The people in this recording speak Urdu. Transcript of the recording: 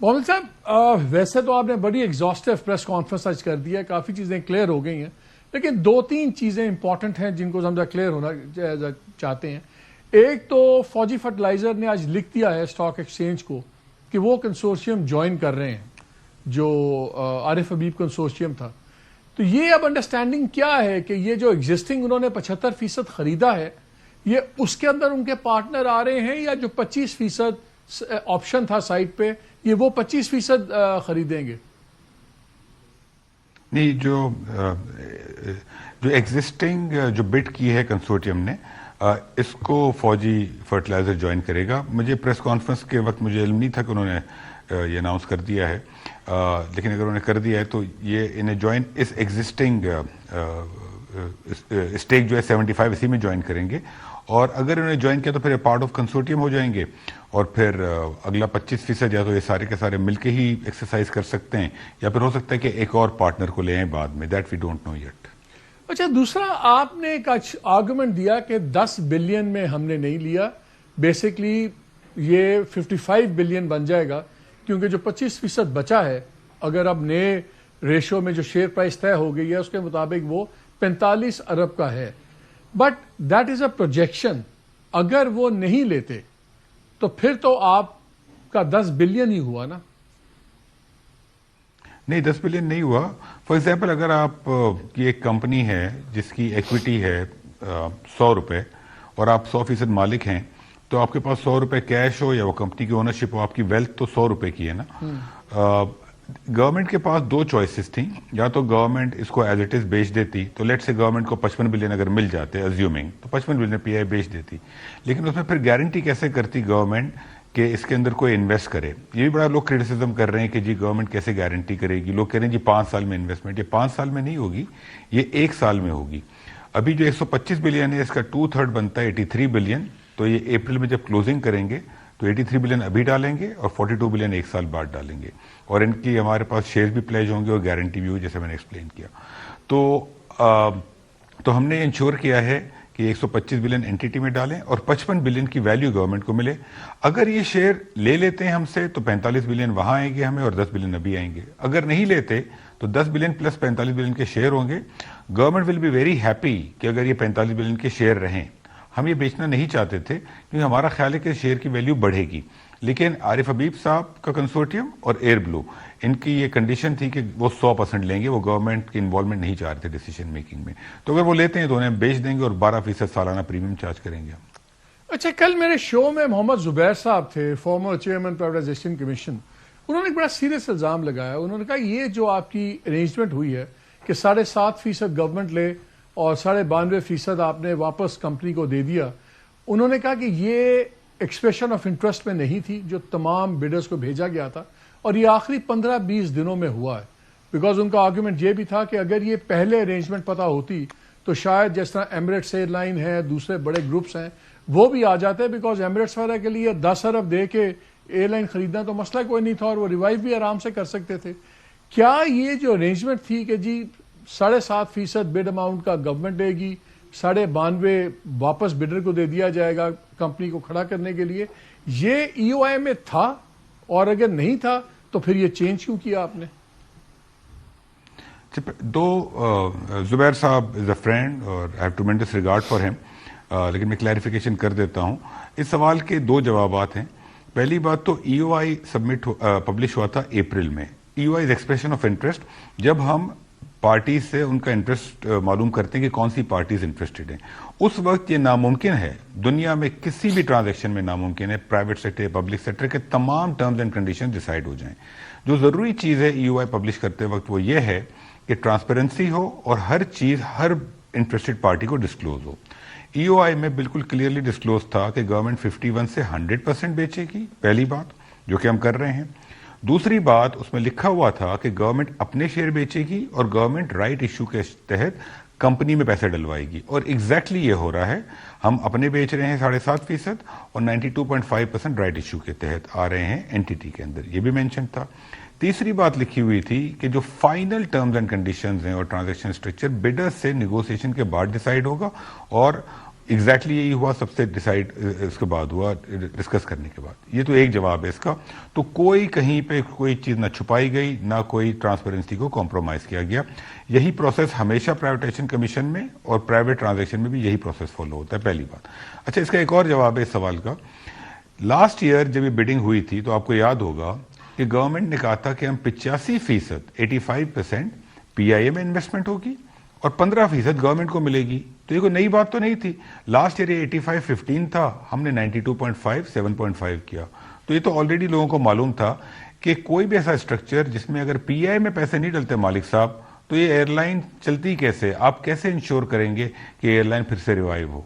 محمد صاحب ویسے تو آپ نے بڑی ایگزاسٹو پریس کانفرنس آج کر دی ہے, کافی چیزیں کلیئر ہو گئی ہیں, لیکن دو تین چیزیں امپورٹنٹ ہیں جن کو ہم کلیئر ہونا چاہتے ہیں. ایک تو فوجی فرٹیلائزر نے آج لکھ دیا ہے اسٹاک ایکسچینج کو کہ وہ کنسورشیم جوائن کر رہے ہیں جو عارف حبیب کنسورشیم تھا. تو یہ اب انڈرسٹینڈنگ کیا ہے کہ یہ جو ایگزسٹنگ انہوں نے 75% خریدا ہے یہ اس کے اندر ان کے پارٹنر آ رہے ہیں, یا جو 25% آپشن تھا سائٹ پہ یہ وہ 25% خریدیں گے؟ نہیں, جو ایگزسٹنگ جو بڈ کی ہے کنسورٹیم نے اس کو فوجی فرٹیلائزر جوائن کرے گا. مجھے پریس کانفرنس کے وقت مجھے علم نہیں تھا کہ انہوں نے یہ اناؤنس کر دیا ہے, لیکن اگر انہوں نے کر دیا ہے تو یہ انہیں جوائن اس ایگزسٹنگ اسٹیک جو ہے 75 اسی میں جوائن کریں گے, اور اگر انہوں نے جوائن کیا تو پھر پارٹ آف کنسورٹیم ہو جائیں گے, اور پھر اگلا 25% یا تو یہ سارے کے سارے مل کے ہی ایکسرسائز کر سکتے ہیں, یا پھر ہو سکتا ہے کہ ایک اور پارٹنر کو لے آئیں بعد میں. That we don't know yet. اچھا, دوسرا آپ نے ایک آرگومنٹ دیا کہ 10 بلین میں ہم نے نہیں لیا, بیسکلی یہ 55 بلین بن جائے گا کیونکہ جو 25% بچا ہے اگر اب نئے ریشو میں جو شیئر پرائس طے ہو گئی ہے اس کے مطابق وہ 45 ارب کا ہے. But that is a projection, اگر وہ نہیں لیتے تو پھر تو آپ کا 10 بلین ہی ہوا نا. نہیں, 10 بلین نہیں ہوا. فار ایگزامپل اگر آپ کی ایک کمپنی ہے جس کی ایکویٹی ہے 100 روپے اور آپ 100% مالک ہیں, تو آپ کے پاس 100 روپے کیش ہو یا وہ کمپنی کی اونرشپ ہو, آپ کی ویلتھ تو 100 روپے کی ہے نا. گورنمنٹ کے پاس دو چوائسز تھیں, یا تو گورنمنٹ اس کو ایز اٹ از بیچ دیتی, تو لیٹ سے گورنمنٹ کو 55 بلین اگر مل جاتے ازیومنگ, تو 55 بلین پی آئی بیچ دیتی, لیکن اس میں پھر گارنٹی کیسے کرتی گورنمنٹ کہ اس کے اندر کوئی انویسٹ کرے. یہ بھی بڑا لوگ کرٹیسزم کر رہے ہیں کہ جی گورنمنٹ کیسے گارنٹی کرے گی. لوگ کہہ رہے ہیں جی 5 سال میں انویسٹمنٹ. یہ 5 سال میں نہیں ہوگی, یہ 1 سال میں ہوگی. ابھی جو 125 بلین ہے اس کا 2/3 بنتا ہے 83 بلین, تو یہ اپریل میں جب کلوزنگ کریں گے تو 83 بلین ابھی ڈالیں گے اور 42 بلین 1 سال بعد ڈالیں گے, اور ان کی ہمارے پاس شیئر بھی پلیج ہوں گے اور گارنٹی بھی ہوگی جیسے میں نے ایکسپلین کیا. تو ہم نے انشور کیا ہے کہ 125 بلین اینٹیٹی میں ڈالیں اور 55 بلین کی ویلیو گورنمنٹ کو ملے. اگر یہ شیئر لے لیتے ہیں ہم سے تو 45 بلین وہاں آئیں گے ہمیں اور 10 بلین ابھی آئیں گے. اگر نہیں لیتے تو 10 بلین پلس 45 بلین کے شیئر ہوں گے. Government will be very happy کہ اگر یہ 45 بلین کے شیئر رہیں. ہم یہ بیچنا نہیں چاہتے تھے کیونکہ ہمارا خیال ہے کہ شیئر کی ویلیو بڑھے گی, لیکن عارف حبیب صاحب کا کنسورٹیم اور ایئر بلو ان کی یہ کنڈیشن تھی کہ وہ 100% لیں گے, وہ گورنمنٹ کی انوالومنٹ نہیں چاہ رہے تھے ڈیسیژن میکنگ میں. تو اگر وہ لیتے ہیں تو انہیں بیچ دیں گے اور 12% سالانہ پریمیم چارج کریں گے. اچھا, کل میرے شو میں محمد زبیر صاحب تھے, فارمر چیئرمین پرائیویٹائزیشن کمیشن. انہوں نے ایک بڑا سیریس الزام لگایا. انہوں نے کہا یہ جو آپ کی ارینجمنٹ ہوئی ہے کہ 7.5% گورنمنٹ لے اور 92.5% آپ نے واپس کمپنی کو دے دیا, انہوں نے کہا کہ یہ ایکسپریشن آف انٹرسٹ میں نہیں تھی جو تمام بیڈرز کو بھیجا گیا تھا, اور یہ آخری 15-20 دنوں میں ہوا ہے. بیکاز ان کا آرگومنٹ یہ بھی تھا کہ اگر یہ پہلے ارینجمنٹ پتہ ہوتی تو شاید جس طرح ایمریٹس ایئر لائن ہے, دوسرے بڑے گروپس ہیں, وہ بھی آ جاتے, بیکاز ایمریٹس وغیرہ کے لیے 10 ارب دے کے ایئر لائن خریدنا تو مسئلہ کوئی نہیں تھا اور وہ ریوائیو بھی آرام سے کر سکتے تھے. کیا یہ جو ارینجمنٹ تھی کہ جی 7.5% بڈ اماؤنٹ کا گورنمنٹ دے گی, 92.5 واپس بڈر کو دے دیا جائے گا کمپنی کو کھڑا کرنے کے لیے, یہ ای او آئی میں تھا؟ اور اگر نہیں تھا تو پھر یہ چینج کیوں کیا آپ نے؟ زبیر صاحب از اے فرینڈ اور I have tremendous regard for ہم, لیکن میں کلیریفیکیشن کر دیتا ہوں. اس سوال کے 2 جوابات ہیں. پہلی بات تو ای او آئی پبلش ہوا تھا اپریل میں. ای او آئی از ایکسپریشن آف انٹرسٹ. جب ہم پارٹیز سے ان کا انٹرسٹ معلوم کرتے ہیں کہ کون سی پارٹیز انٹرسٹڈ ہیں, اس وقت یہ ناممکن ہے, دنیا میں کسی بھی ٹرانزیکشن میں ناممکن ہے پرائیویٹ سیکٹر پبلک سیکٹر کے تمام ٹرمز اینڈ کنڈیشن ڈیسائیڈ ہو جائیں. جو ضروری چیز ہے ای او آئی پبلش کرتے وقت وہ یہ ہے کہ ٹرانسپیرنسی ہو اور ہر چیز ہر انٹرسٹڈ پارٹی کو ڈسکلوز ہو. ای او آئی میں بالکل کلیئرلی ڈسکلوز تھا کہ گورنمنٹ 51 سے 100% بیچے گی, پہلی بات جو کہ ہم کر رہے ہیں. دوسری بات اس میں لکھا ہوا تھا کہ گورنمنٹ اپنے شیئر بیچے گی اور گورنمنٹ رائٹ ایشو کے تحت کمپنی میں پیسے ڈلوائے گی, اور ایگزیکٹلی یہ ہو رہا ہے. ہم اپنے بیچ رہے ہیں 7.5% اور 92.5% رائٹ ایشو کے تحت آ رہے ہیں اینٹیٹی کے اندر, یہ بھی مینشن تھا. تیسری بات لکھی ہوئی تھی کہ جو فائنل ٹرمز اینڈ کنڈیشنز ہیں اور ٹرانزیکشن اسٹرکچر بڈر سے نیگوسیشن کے بعد ڈیسائیڈ ہوگا, اور ایگزیکٹلی یہی ہوا سب سے ڈیسائیڈ اس کے بعد ہوا ڈسکس کرنے کے بعد. یہ تو ایک جواب ہے اس کا. تو کوئی کہیں پہ کوئی چیز نہ چھپائی گئی نہ کوئی ٹرانسپیرنسی کو کمپرومائز کیا گیا. یہی پروسیس ہمیشہ پرائیویٹائزیشن کمیشن میں اور پرائیویٹ ٹرانزیکشن میں بھی یہی پروسیس فالو ہوتا ہے. پہلی بات. اچھا اس کا ایک اور جواب ہے اس سوال کا. لاسٹ ایئر جب یہ بڈنگ ہوئی تھی تو آپ کو یاد ہوگا کہ گورنمنٹ نے کہا تھا کہ ہم 85% 85% پی آئی اے میں انویسٹمنٹ ہوگی اور 15% گورنمنٹ کو ملے گی. تو یہ کوئی نئی بات تو نہیں تھی. لاسٹ ایئر یہ 85-15 تھا, ہم نے 92.5 7.5 کیا. تو یہ تو آلریڈی لوگوں کو معلوم تھا کہ کوئی بھی ایسا اسٹرکچر جس میں اگر پی آئی میں پیسے نہیں ڈلتے مالک صاحب تو یہ ایئر لائن چلتی کیسے, آپ کیسے انشور کریں گے کہ ایئر لائن پھر سے ریوائیو ہو.